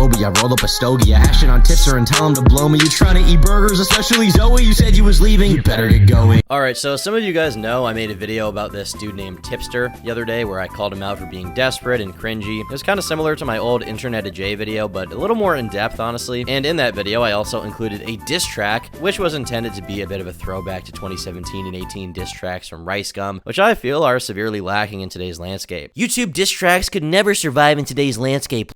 phobia. Roll up a stogie, ash it on Tipster and tell him to blow me. You trying to eat burgers, especially Zoe? You said you was leaving, you better get going. Alright, so some of you guys know I made a video about this dude named Tipster the other day where I called him out for being desperate and cringy. It was kind of similar to my old Internet of J video, but a little more in-depth, honestly. And in that video, I also included a diss track, which was intended to be a bit of a throwback to 2017 and 18 diss tracks from Rice Gum, which I feel are severely lacking in today's landscape. YouTube diss tracks could never survive in today's landscape.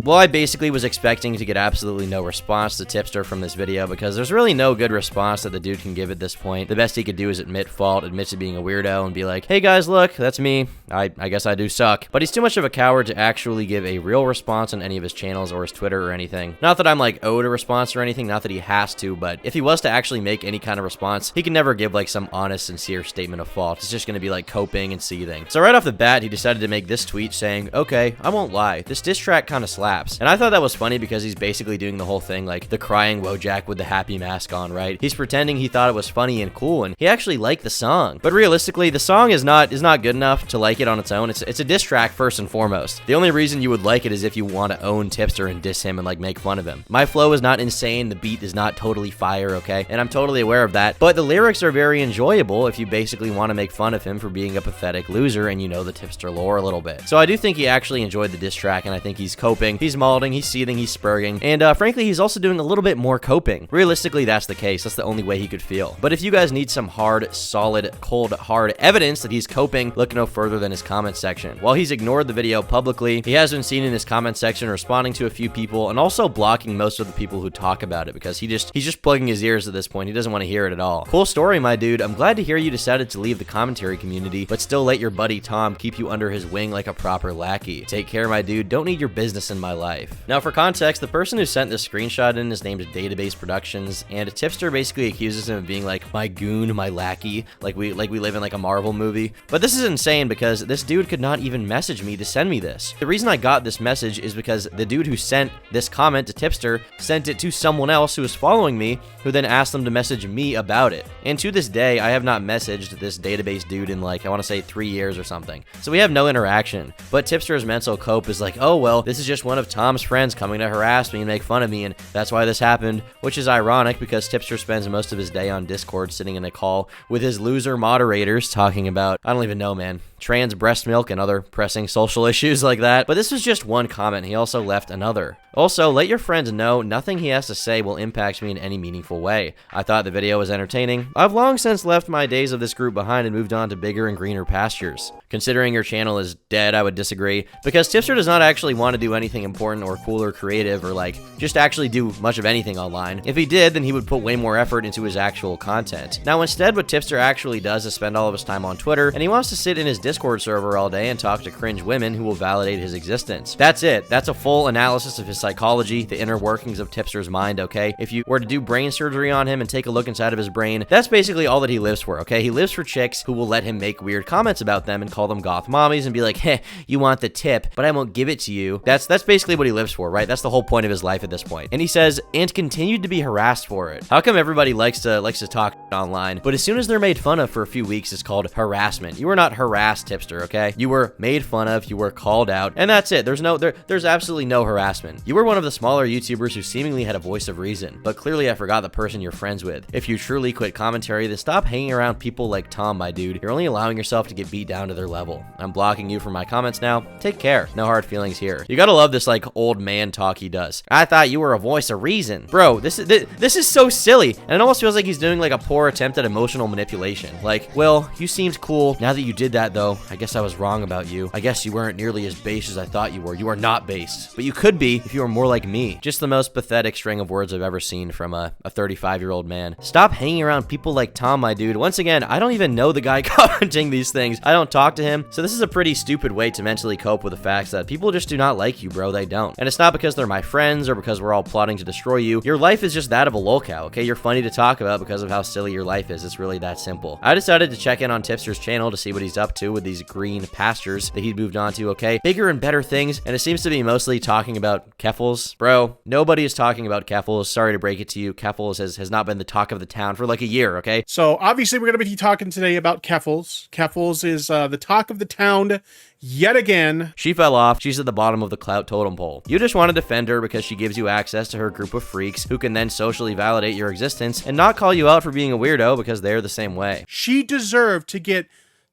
Well, I basically was expecting to get absolutely no response to Tipster from this video because there's really no good response that the dude can give at this point. The best he could do is admit fault, admit to being a weirdo, and be like, hey guys, look, that's me. I guess I do suck. But he's too much of a coward to actually give a real response on any of his channels or his Twitter or anything. Not that I'm like owed a response or anything, not that he has to, but if he was to actually make any kind of response, he can never give like some honest, sincere statement of fault. It's just gonna be like coping and seething. So right off the bat, he decided to make this tweet saying, okay, I won't lie, this diss track kind of slaps. And I thought that was funny because he's basically doing the whole thing like the crying Wojak with the happy mask on, right? He's pretending he thought it was funny and cool and he actually liked the song. But realistically, the song is not good enough to like it on its own. It's a diss track first and foremost. The only reason you would like it is if you want to own Tipster and diss him and like make fun of him. My flow is not insane, the beat is not totally fire, okay? And I'm totally aware of that, but the lyrics are very enjoyable if you basically want to make fun of him for being a pathetic loser and you know the Tipster lore a little bit. So I do think he actually enjoyed the diss track and I think he's coping, he's malding, he's seething, he's spurging, and frankly, he's also doing a little bit more coping. Realistically, that's the case. That's the only way he could feel. But if you guys need some hard, solid, cold, hard evidence that he's coping, look no further than his comment section. While he's ignored the video publicly, he has been seen in his comment section responding to a few people and also blocking most of the people who talk about it because he's just plugging his ears at this point. He doesn't want to hear it at all. Cool story, my dude. I'm glad to hear you decided to leave the commentary community, but still let your buddy Tom keep you under his wing like a proper lackey. Take care, my dude. Don't need your business in my life. Now, for context, the person who sent this screenshot in is named Database Productions, and Tipster basically accuses him of being like my goon, my lackey, like we live in like a Marvel movie. But this is insane because this dude could not even message me to send me this. The reason I got this message is because the dude who sent this comment to Tipster sent it to someone else who was following me, who then asked them to message me about it. And to this day, I have not messaged this Database dude in like, I want to say 3 years or something. So we have no interaction. But Tipster's mental cope is like, oh well, this is just one of Tom's friends coming to harass me and make fun of me, and that's why this happened, which is ironic because Tipster spends most of his day on Discord sitting in a call with his loser moderators talking about, I don't even know, man, trans breast milk and other pressing social issues like that. But this was just one comment. He also left another. Also, let your friends know nothing he has to say will impact me in any meaningful way. I thought the video was entertaining. I've long since left my days of this group behind and moved on to bigger and greener pastures. Considering your channel is dead, I would disagree, because Tipster does not actually want to do anything important or cool or creative or like just actually do much of anything online. If he did, then he would put way more effort into his actual content. Now instead, what Tipster actually does is spend all of his time on Twitter, and he wants to sit in his Discord server all day and talk to cringe women who will validate his existence. That's it. That's a full analysis of his psychology, the inner workings of Tipster's mind, okay? If you were to do brain surgery on him and take a look inside of his brain, that's basically all that he lives for, okay? He lives for chicks who will let him make weird comments about them and call them goth mommies and be like, heh, you want the tip, but I won't give it to you. That's basically what he lives for, right? That's the whole point of his life at this point. And he says, and continued to be harassed for it. How come everybody likes to talk online, but as soon as they're made fun of for a few weeks, it's called harassment? You were not harassed, Tipster, okay? You were made fun of, you were called out, and that's it. There's absolutely no harassment. You were one of the smaller YouTubers who seemingly had a voice of reason, but clearly I forgot the person you're friends with. If you truly quit commentary, then stop hanging around people like Tom, my dude. You're only allowing yourself to get beat down to their level. I'm blocking you from my comments now. Take care. No hard feelings here. You gotta love this like old man talk he does. I thought you were a voice of reason. Bro, this is so silly, and it almost feels like he's doing like a poor attempt at emotional manipulation. Like, well, you seemed cool. Now that you did that though, I guess I was wrong about you. I guess you weren't nearly as base as I thought you were. You are not base, but you could be if you were more like me. Just the most pathetic string of words I've ever seen from a 35-year-old man. Stop hanging around people like Tom, my dude. Once again, I don't even know the guy commenting these things. I don't talk to him, so this is a pretty stupid way to mentally cope with the facts that people just do not like you, bro. They don't. And it's not because they're my friends or because we're all plotting to destroy you. Your life is just that of a lolcow, okay? You're funny to talk about because of how silly your life is. It's really that simple. I decided to check in on Tipster's channel to see what he's up to with with these green pastures that he'd moved on to, okay? Bigger and better things, and it seems to be mostly talking about Keffals. Bro, nobody is talking about Keffals. Sorry to break it to you. Keffals has not been the talk of the town for like a year, okay? So obviously we're going to be talking today about Keffals. Keffals is the talk of the town yet again. She fell off. She's at the bottom of the clout totem pole. You just want to defend her because she gives you access to her group of freaks who can then socially validate your existence and not call you out for being a weirdo because they're the same way. She deserved to get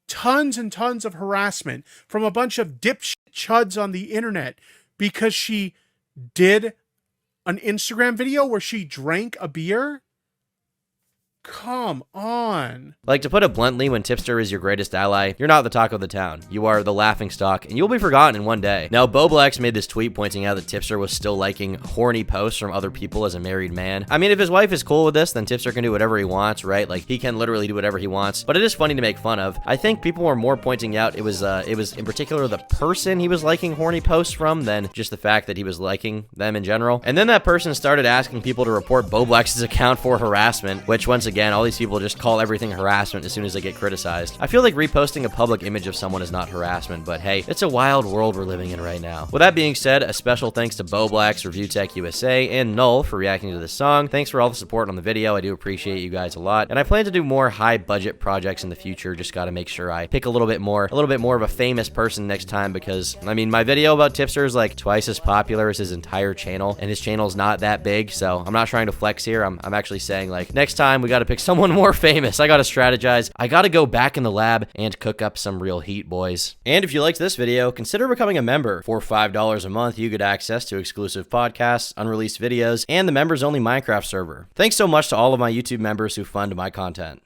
tons and tons of harassment from a bunch of dipshit chuds on the internet because she did an Instagram video where she drank a beer. Come on. Like, to put it bluntly, when Tipster is your greatest ally, you're not the talk of the town. You are the laughingstock, and you'll be forgotten in one day. Now, Boblex made this tweet pointing out that Tipster was still liking horny posts from other people as a married man. I mean, if his wife is cool with this, then Tipster can do whatever he wants, right? Like, he can literally do whatever he wants, but it is funny to make fun of. I think people were more pointing out it was in particular the person he was liking horny posts from than just the fact that he was liking them in general. And then that person started asking people to report Boblex's account for harassment, which once again, all these people just call everything harassment as soon as they get criticized. I feel like reposting a public image of someone is not harassment, but hey, it's a wild world we're living in right now. With that being said, a special thanks to Boblex, Review Tech USA, and Null for reacting to this song. Thanks for all the support on the video. I do appreciate you guys a lot, and I plan to do more high-budget projects in the future. Just got to make sure I pick a little bit more of a famous person next time, because I mean, my video about Tipster is like twice as popular as his entire channel, and his channel's not that big, so I'm not trying to flex here. I'm actually saying, like, next time we got to pick someone more famous. I gotta strategize. I gotta go back in the lab and cook up some real heat, boys. And if you liked this video, consider becoming a member. For $5 a month, you get access to exclusive podcasts, unreleased videos, and the members-only Minecraft server. Thanks so much to all of my YouTube members who fund my content.